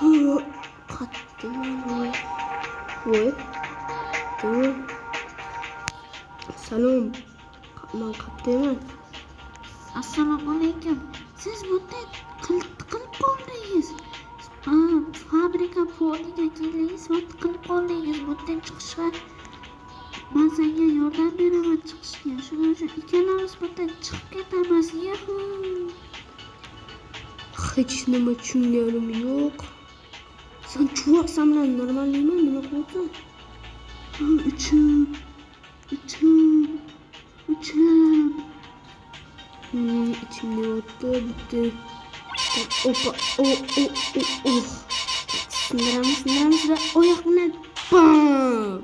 Qattiq. Voy. Tamam. Salom. Men qattiqman. Assalomu alaykum. Siz bunday qilib qoldingiz. Fabrika foniga keldingiz, qilib qoldingiz bunday chiqishga. Men senga yordam beraman chiqishga. Shuning uchun ikkalamiz bunday chiqib ketamiz. Hech nima tushunganim yo'q. Sen chuvaqsan bilan normalman, nima qilyapsan? Uchib. İçimde yoktu bitti. Opa Sındıramız ve oyaklarına bam.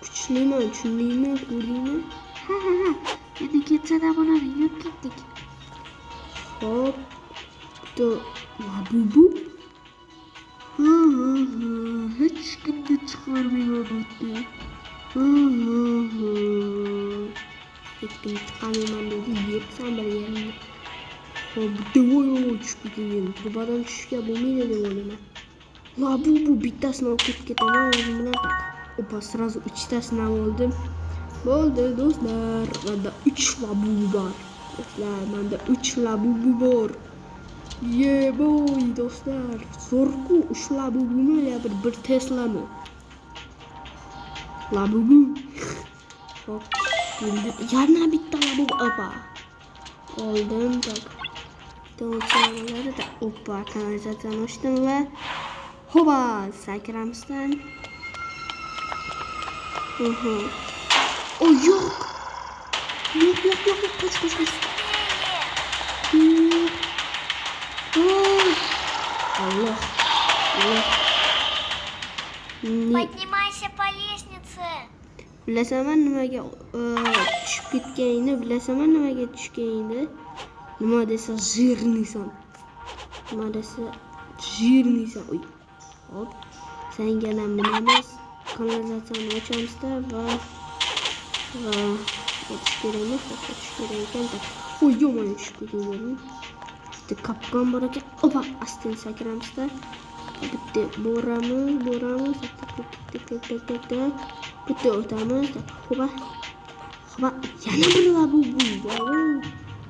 Küçülüğüme, kurduğumu. Ha. Yani geçsene buna bir yük gittik. Hop. Da labubu. Hiç kimde çıkarmıyor bitti. Hiç kim çıkamıyorum dedi. Yırtsan bir yerimde. Bitti voy çıkıyor. Turbadan düşüşke bulmayı dedim oğluma. Labubu bittasini olib ketaman o'zim bilan tak. Opa сразу 3 tasini oldim. Bo'ldi do'stlar. Menda 3 labubu bor. Do'stlar, menda 3 labubu bor. Boy do'stlar. Zo'rku 3 labubumi ya bir Tesla'mi? Labubu. Hop. Yana bitta labubu opa. Oldim tak. To'g'ri da opa kanalizatsiyani ochdim va hoba sakramizdan. O yo'q. Qoch. Allah. Поднимайся по лестнице. Bilasaman nimaga tushib ketganingni, bilasaman nimaga tushganingni. Nima desa jирныйsan. Oy. Hop. Senga ham bilamiz. Kanalizatsiyani ochamiz-da va o'tish kerak ekan. Oy, yomon tushib ketdim. Bitta kapkan bor ekan. Opa, astin sakramizda. Bitta boramiz. Tak. Bitta o'tamiz. Hoba. Yana bir labubu.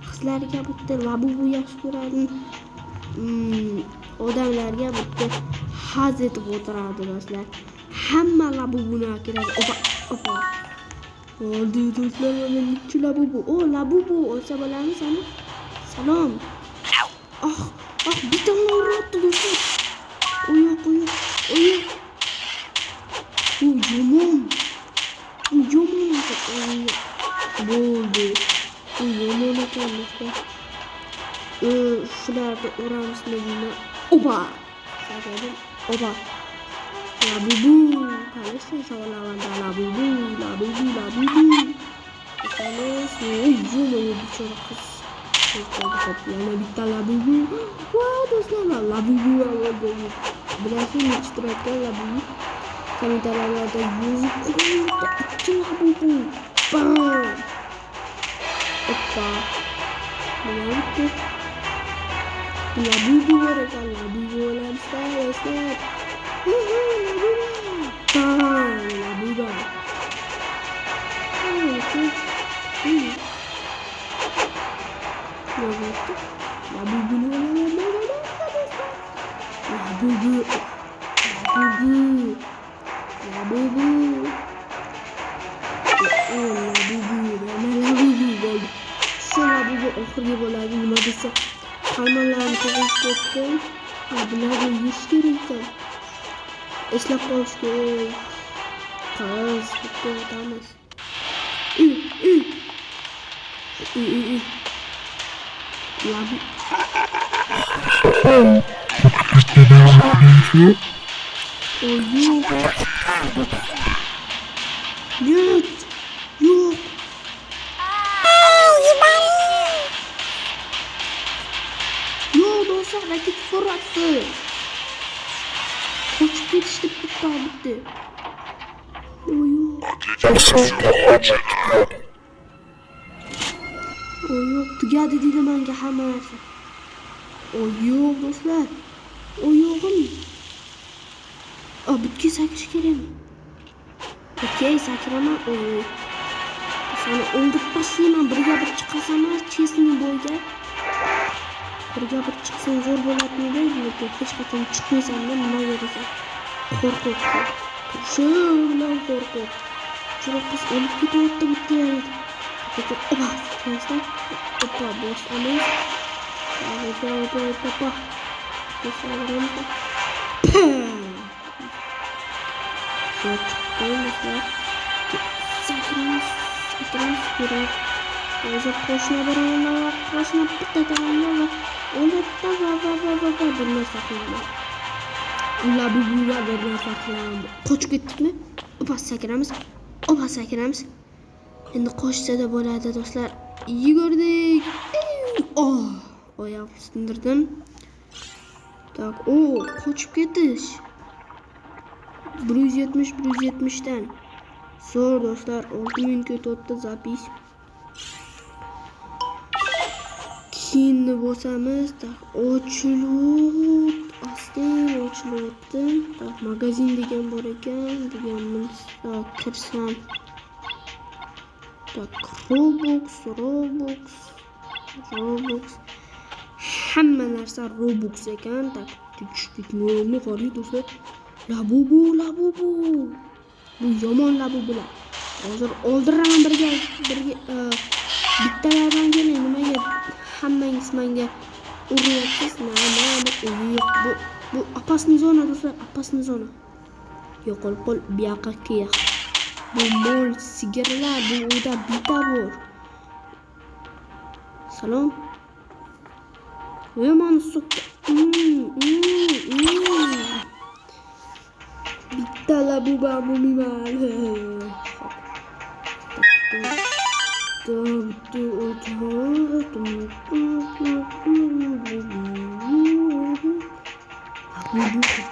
Qizlarga bitta labubu yaxshi ko'radi. Odamlarga bitta haz etib o'tiradi do'stlar. Hamma labubuni kiradi. Opa. Oldi do'stlar, mana ikki labubu. Labubu olsa bo'lamiz ana. Salom. Bittani uribdi do'stlar. Oyoq. Yomon. Bo'ldi. Yomon ekan do'stlar. Shularni uramizmi deymi? Opa. Labubu. Qanday savalavanda labubu. Yomon bichora qiz. Yana bitta labubu. Do'stlar, labubu oldi. Bilasizmi, ishtirokda labubu. Kommentarlarda yozib qo'ying. Ikki labubu. Bam. Opa. Nima bitti? Labubu bor ekan, labubu olamiz do'stlar. Labubu. Labubu oxirgi bo'ladi, nima desa hammalarni to'g'ri ketdim. Bularni yeyish kerak ekan. Eslab qolish kerak. Qog'oz bitta o'tamiz. Labu. Нет. Do'stlar, rakit qo'rqatdi. Qochib ketishdi bitti. Yo'q, tugadi dedi menga hamma narsa. Yo'q do'stlar. Oyog'im. Bitga sakrash kerakmi? Okey, sakraman. Seni o'ldirib tashlayman. Birga bir chiqasam, chesning bo'yiga. Birga bir chiqsang zo'r bo'ladimi? Lekin hech qachon chiqmaysan-da, nima derasan? Qo'rqoq. Shu bilan qo'rqoq. Chiroq qiz o'lib ketyapti bitta. Opa, chiqmasdan. Opa, bosamiz. Opa. Kesaveramiz. Sakramiz. Hozir qo'shni biraman, qo'shni bitta taraman va o'ladi va bir narsa qilaman. Ular bu bir narsa qilaman. Qochib ketdikmi? Opa, sakramiz. Endi qochsa-da bo'ladi do'stlar. Yugurdik. Oyoq sindirdim. Tak, qochib ketish. 170 dan. Zo'r do'stlar, 6 minut o'tdi zapis. Keyinni bosamiz. Tak, ochilyapti. Tak, magazin degan bor ekan. Deganmiz, kirsam. Tak, Robux. Hamma narsa Robux ekan. Tak, tushlikni qarang do'stlar. Labubu. Bu yomon labubular. Hozir o'ldiraman birga bittalardan keling. Nimaga hammangiz menga uryapsiz? Bu opasniy zona do'stlar, opasniy zona. Yo'qol qol bu yoqqa kel. Bu mol sigirlar, bu uyda bitta bor. Salom. Yomon suq. Bitta labuba mumimal.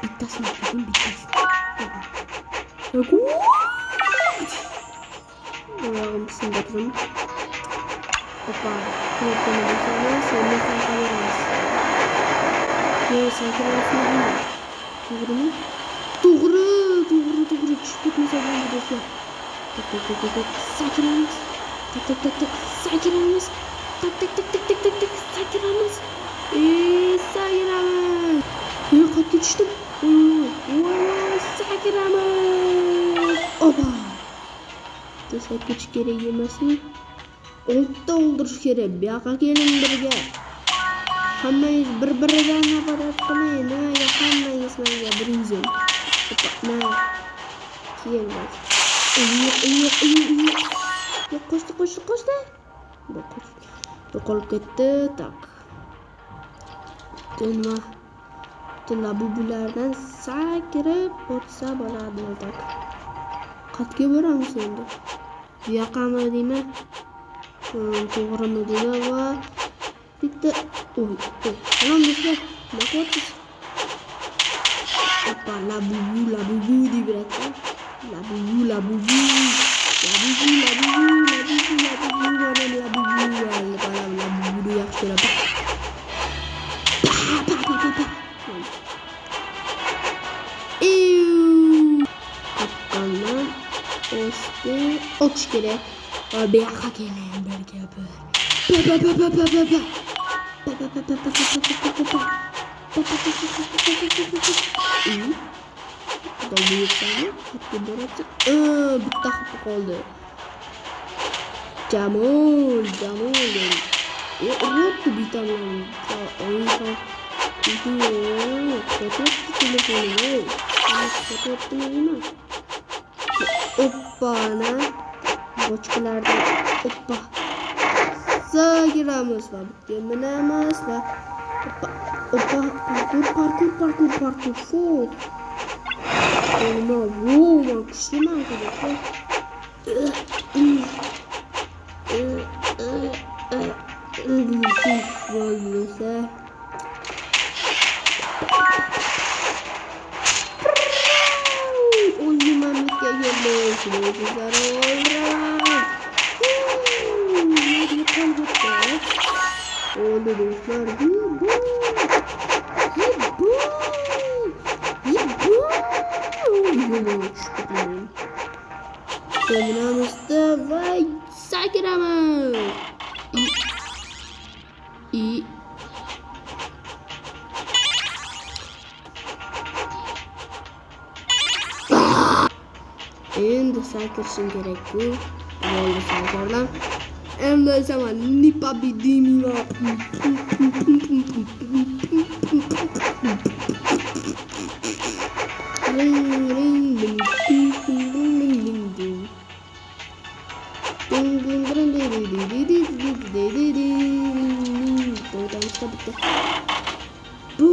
Bittasini. Oyog'im sindirdim. Opa, ko'rdim desam, seni sakraveramiz. Sakraveramiz. To'g'rimi? To'g'ri. Tushib ketmasa bo'ladi do'stlar. Sakramiz. Sakramiz. Sakramiz. Yo'qotga tushdim. Sakramiz. Opa. Sakrash kerak emasmi? 6ta o'ldirish kerak. Bu yoqqa keling birga. Hammangiz bir-biridan nafarat qilmang. Nimaga hammangiz menga biringiz? Opa, Kiyilmez. Qo'shdi. Yo'qolib ketdi. Tak. Nima? Labubulardan sakrib o'tsa bo'ladi. Tak. Qatga boramiz endi. Bu yoqami deymi? To'g'rimi deymi? Va bitta. Salom do'stlar. Nima qilyapsiz? Opa, labubu deb beradi. Labubu. Yaxshi ko'raman. Qatqondan o'tish kerak. Bu yoqqa keling birga bir. Bitta xafa qoldi. Jamol. Uribdi bittalarni. Oppana. Bochkalardan oppa. Sakramiz va bitta minamiz va oppa. Parkur. Fo. Nima kuchliman arkadaşlar. Bo'lmasa o'yinimizga keldik. Oldu do'stlar. Endi sakrishim kerak bu. Bo'ldi sakrdim. Endi esa men nepobedimiy. Ring ring ding ding ding ding ding ding. Ding ding ding ding ding ding ding ding. To'xtamishda bitti. Bu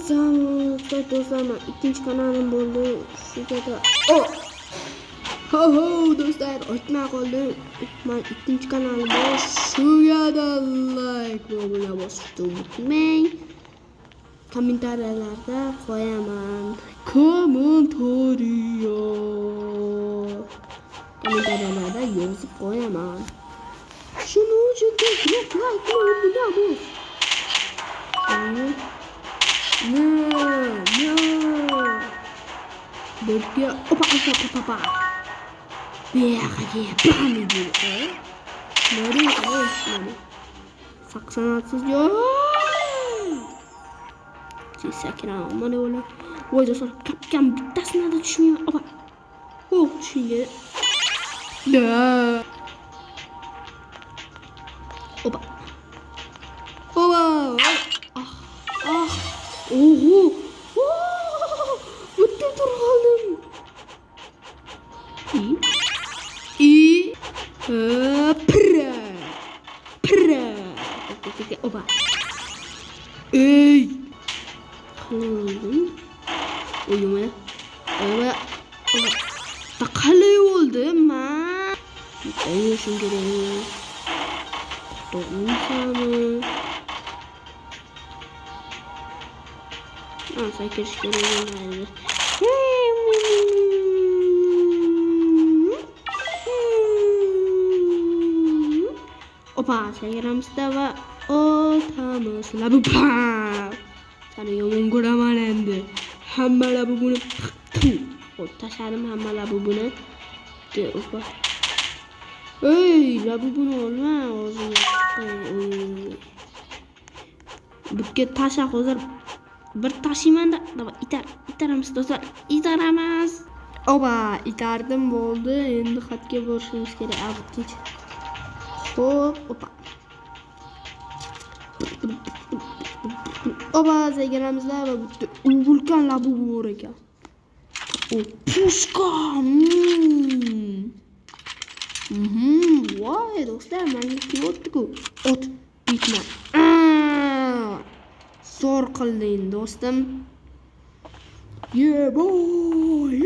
zamon do'stlar, ikkinchi kanalim bo'ldi. Shu yerda. Oh! Ho do'stlar, aytmay qoldim. Men ikkinchi kanalim bor. Shu yerda like va obuna bosishni unutmang. Kommentariyalarda qo'yaman. Kommentariyalarda yozib qo'yaman. Shuning uchun tezroq like va obuna bo'l. Birga opa. Beyaqaga bamidi. Nari. Saksanatsiz yo'q. Sakran mana ular. Voy do'stlar, kapkan bittasini da tushmayman. Opa. Oh, tushinglar. Da. Opa. Oho. Bitta turgandim. Pra. Opa. Ey. Uyuma. Qalay oldu ma? Ayni shunga kerak. To'g'risami? Sakirish kerak emas. Opa, sakiramizda va o'tamiz. Labupa. Seni yomon ko'raman endi. Hamma labubuni tashladim, hamma labubuni. Opa. Ey, labubuni olma o'zingga. Bunga tasha hozir bir tashimanda. Itaramiz do'stlar. Itaramiz. Opa, itardim bo'ldi. Endi xatga borishimiz kerak. Avtich. Hop, opa. Oba zagiramizlar va bitta vulkan labubu bor ekan. O pushka. Voy do'stlar, menga kelyapti-ku. Ot bitma. Zo'r qilding do'stim. Yeah boy.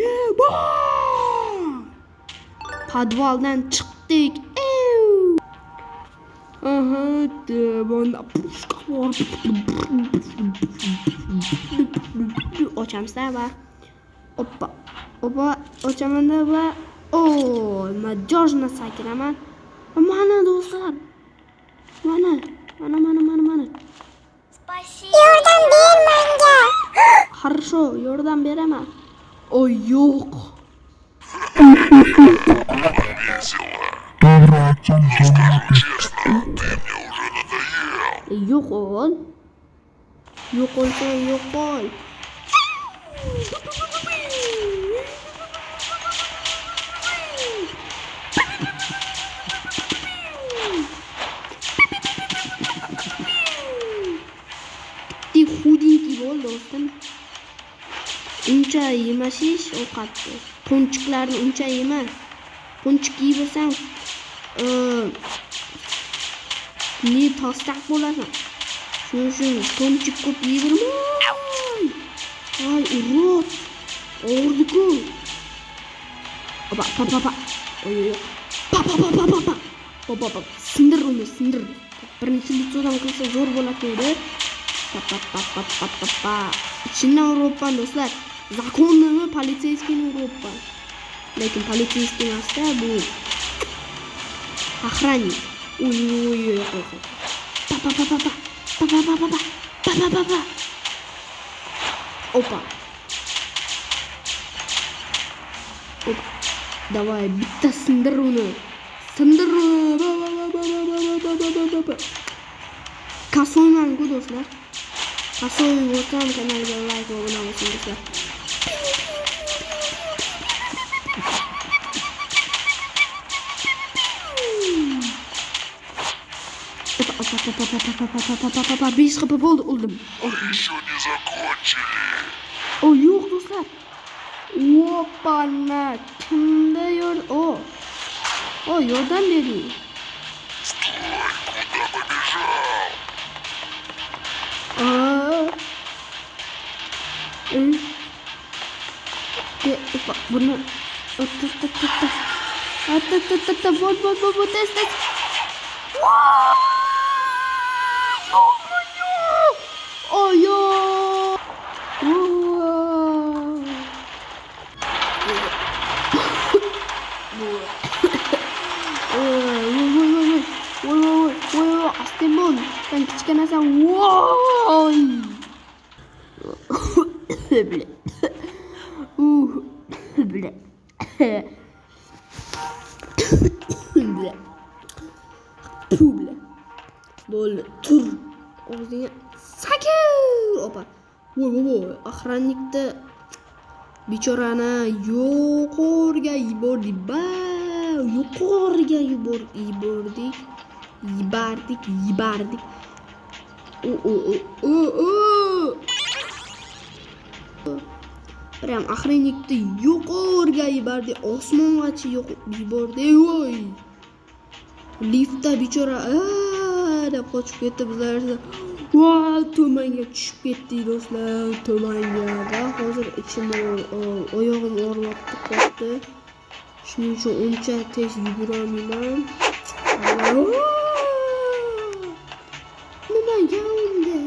Podvaldan chiqdik. Aha, bunda pushka bor. Ochamiz va oppa. Ochaman va majojna sakiraman. Mana do'stlar. Mana. Спасибо. Yordam ber menga. Хорошо, yordam beraman. Oy, yo'q. Yo'qol. Yo'qol. Xudinki bo'l do'stim. Uncha yemashish ovqatni. Qonchiqlarni uncha yema. Qonchiq yeysan, ne tostak bo'lasan. Shuning qonchiq ko'p yeyverma. Ay, urot. O'rdi-ku. Opa. Oy. Pa. Sindir uni. Birinchi litsodan qilsa zo'r bo'ladi. Pa. İçinden uruppan do'stlar. Zakonnimi politsiyskini uruppan. Lekin politsiyskiy emasda bu охранник. Uy. Pa. Опа. Давай, bitta sindir uni. Kasoyman-ku do'stlar. Kasoy bo'lsam kanalga like va obuna bo'ling do'stlar. 5 HP bo'ldi, o'ldim. O yo'q do'stlar. Opana, kimda yordam bering. Buni bol tez. Oyo. Astemon, ben kichkina narsa. Voy. Bile. Bile. Bile. Bile. Böyle tur. Ağzına sakır. Opa. Voy. Охранникda bichorani yuqoriga yubordik. Yibardik. Прям охранникni yuqoriga yubordi, osmongacha yubordi. Voy. Liftda bichora deb qochib ketdi bizlar. Voy, tomanga tushib ketdi do'stlar, tomanga. Va hozir ichim oyog'im og'rib qoldi. Shuning uchun uncha tez yugurolmayman. Nimaga unda?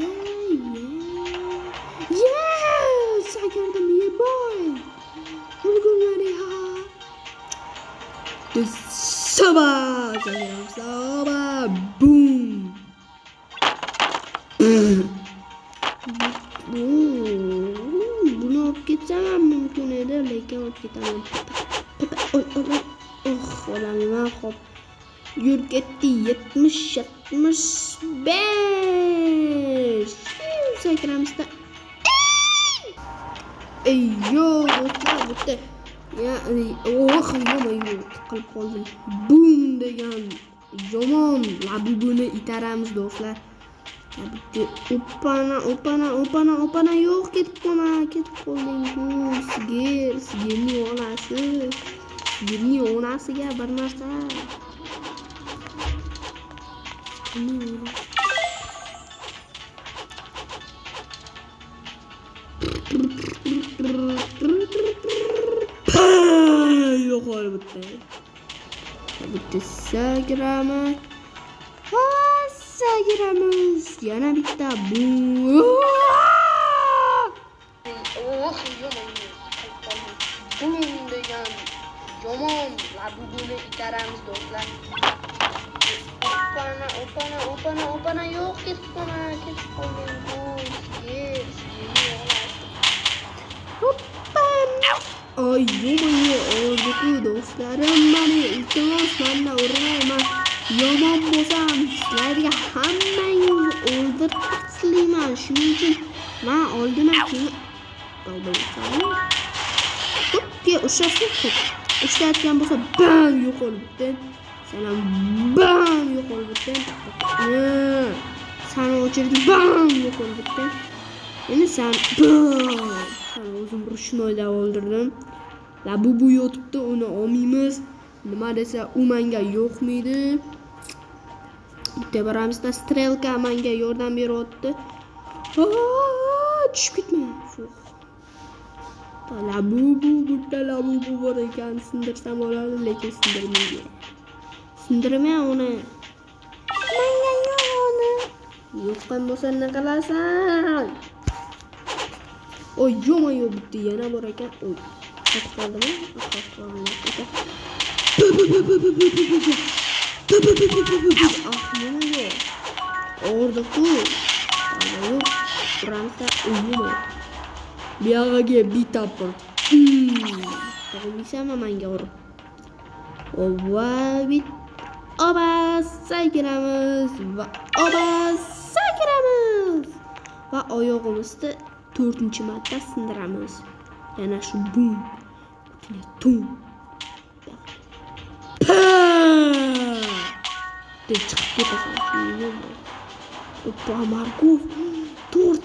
Sagardim boy. Ulgunlari ha. Saba. Boom. Bunu olib ketsam mumkin edi, lekin olib ketaman. Olamman hop. Yur ketdi 75. Sakramizda. Yo, do'stlar, bitta. Yo'q, qilib qoldim. Boom degan yomon labibuni itaramiz do'stlar. Opana yo'q, ketib qolding. Sigirning onasiga bir narsa. Yo'qol bitta sagramiz. Yana bitta bu. Yomon degan yomon labibuni itaramiz do'stlar. Opana yo'q, ketib qolding. Ay yo'q, do'stlarim, meni iltimos menda urmayman. Yomon bo'lsam sizlarga hammangizni o'ldirib taslayman. Shuning uchun men oldindan keyin Hopga ushlayotgan bo'lsa bam yo'qolibdi. Salam bam yo'qolibdi. Sani o'chirdi bam yo'qolibdi. Endi sen o'zim rushni o'ylab o'ldirdim. Bu yotibdi, uni olmaymiz. Nima desa u menga yo'qmaydi. Bitta baramizda strelka menga yordam beryapti. Tushib ketma. Bitta labubu bor ekan, sindirsam bo'ladi, lekin sindirmaydi. Sindirmay uni. Menga yo'qni. Yo'qdan bo'lsa nima qilasan? Yo'q bitta yana bor ekan. Qotib qoldimi? Orada-ku. Fransa uyumi. Buyog'iga bitta pur. Tog'misam menga urib. Sakramiz. Va oyog'imizni 4-marta sindiramiz. Yana shu bum. Tum. Chiqib ketasan. Oppa Markov. Tort.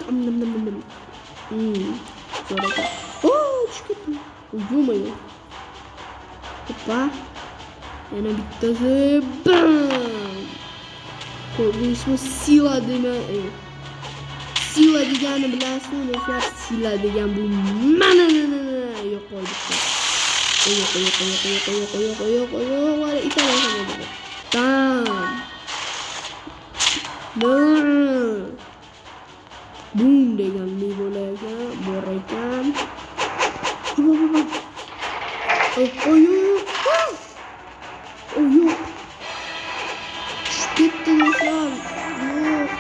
Şöyle bak. Çıktı. Uyumayın. Oppa. Yana bittasi. Bam. Bu ismi Sila dema. Sila degani bilasizmi do'stlar? Sila degan bu mana yo'q qo'ydik. Yo'q. Italiya. Tam. Boom degan ne bo'lar ekan? Bor ekan. Yo'q. Ketdi do'stlar. Yo'q.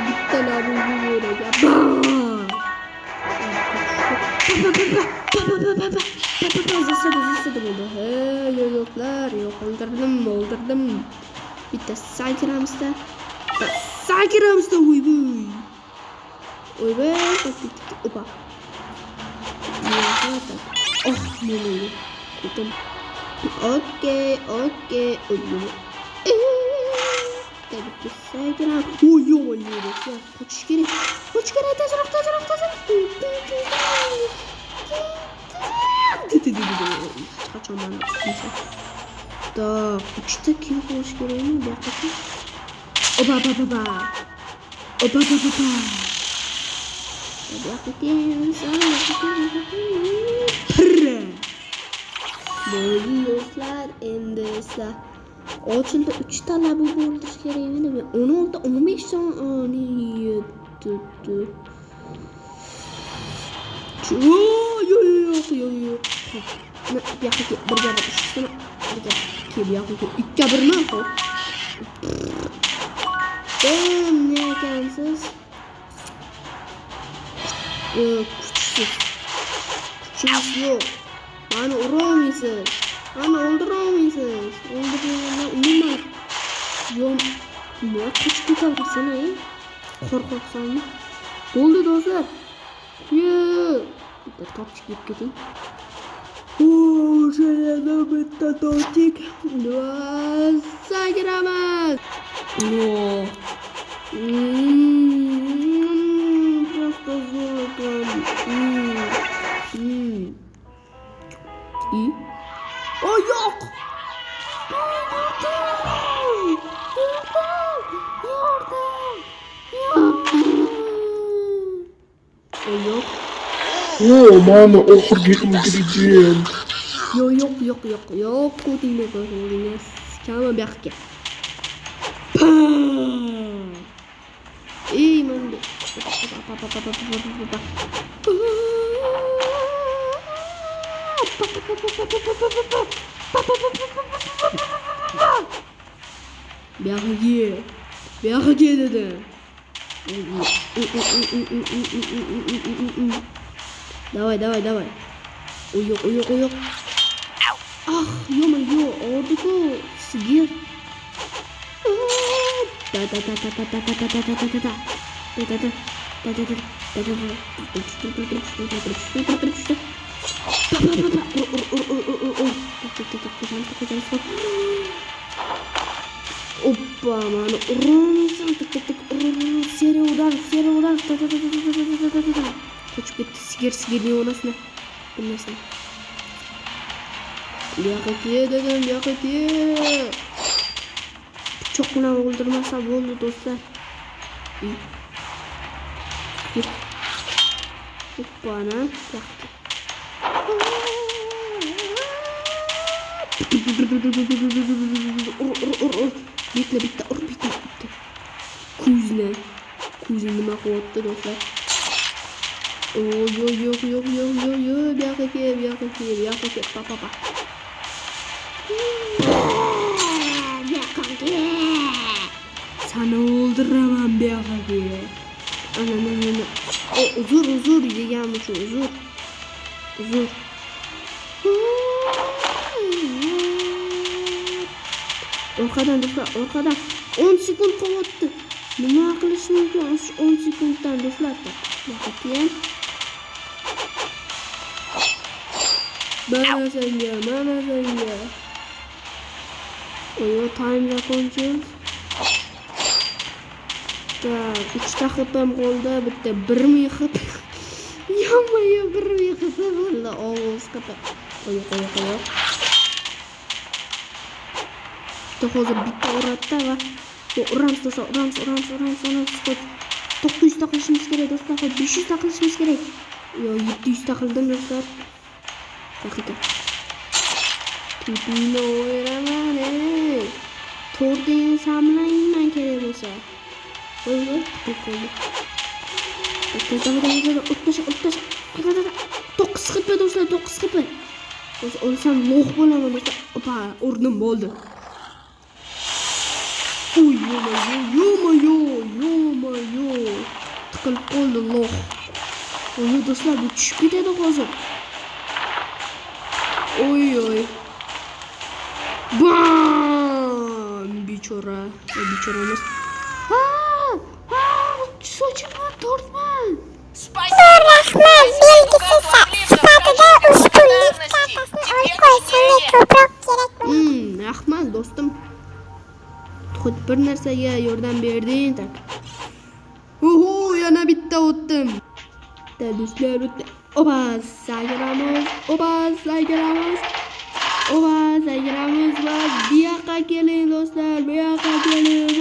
Bittalar bu bor ekan. Zasada bo'ldi. Yo'qlar, o'ldirdim. Bitta sakramizda. Oy be. Opa. Nima? Okey. Tabii ki sakram. Yo'q. Qochish kerak. Tezroq. Qachon da 3ta kill qo'yish kerakmi bu yoqqa? Opa. Bo'ldi do'stlar, endi esa ochildi 3 ta labi bo'ldirish kerak edi. 16 15 soniya yetdi. Yo'q. Bu yoqqa birga ishni bu yoqqa 2 birmi? Ne ekansiz? Kuchsiz yo'q. Mani urolmaysiz. Mani o'ldirolmaysiz. O'ldirganlar umuman yo'q. Nima qochib ketaversin, qo'rqoqsanmi? Bo'ldi do'stlar. Bitta topchik yeb keting. O'shada bitta topchik. Sakramas. Просто золото. Yo'q. Yo'q. Mana oxirgi ingredient. Yo'q. Ko'tingni qo'yingiz. Kama bu yoqqa. Manda. Berge dedi. Давай. Yo'q. Yo'q. Orduku sigir. Oppa, mani urolmaysan. Seriya udar. Qochib ketdi sigirning onasini. Bilmasam. Bu yoqqa dedim. Pichoq bilan o'ldirmasa bo'ldi do'stlar. Hoppana. Bitta. Kuzni nima qilyapti do'stlar? Yo'q. Bu yoqqa kel. Papa. Seni o'ldiraman bu yoqqa kel. Ana. Uzur degan uchun uzur. Orqadan 10 sekund qolyapti. Nima qilish mumkin 10 sekunddan do'stlar? Keyin mana senga. Time закончилось. Tak, 3 hp'm qoldi. Bitta 1000 hp. Yomma-yo 1000 hp bo'ldi. Og'iz hp. Qo'y. Hozir bitta uratda va uramiz do'stlar, uramiz. 900 ta qilishimiz kerak do'stlar, 500 ta qilishimiz kerak. Yo 700 ta qildim do'stlar. Daqiqa. Tipini o'yraman. To'rdini samlayman kerak bo'lsa. Qo'y. O'ttasha. 9 hp do'stlar, 9 hp. O'lsam lo'q bo'laman do'stlar. Opa, urdim bo'ldi. Uy, yo'ma-yo. Tiqilib qoldi lo'q. Oy do'stlar, bu tushib ketadi hozir. Oy. Bam! Bechora emas. Sochimdan tortman. Rahmat belgisi sifatida ushbu lift kartasini olib qo'y. Senga ko'proq kerak bo'ladi. Rahmat do'stim. Xuddi bir narsaga yordam berding tak. Oho, yana bitta o'tdim. Do'stlar, oba, sayramiz va bu yoqqa keling do'stlar, bu yoqqa keling.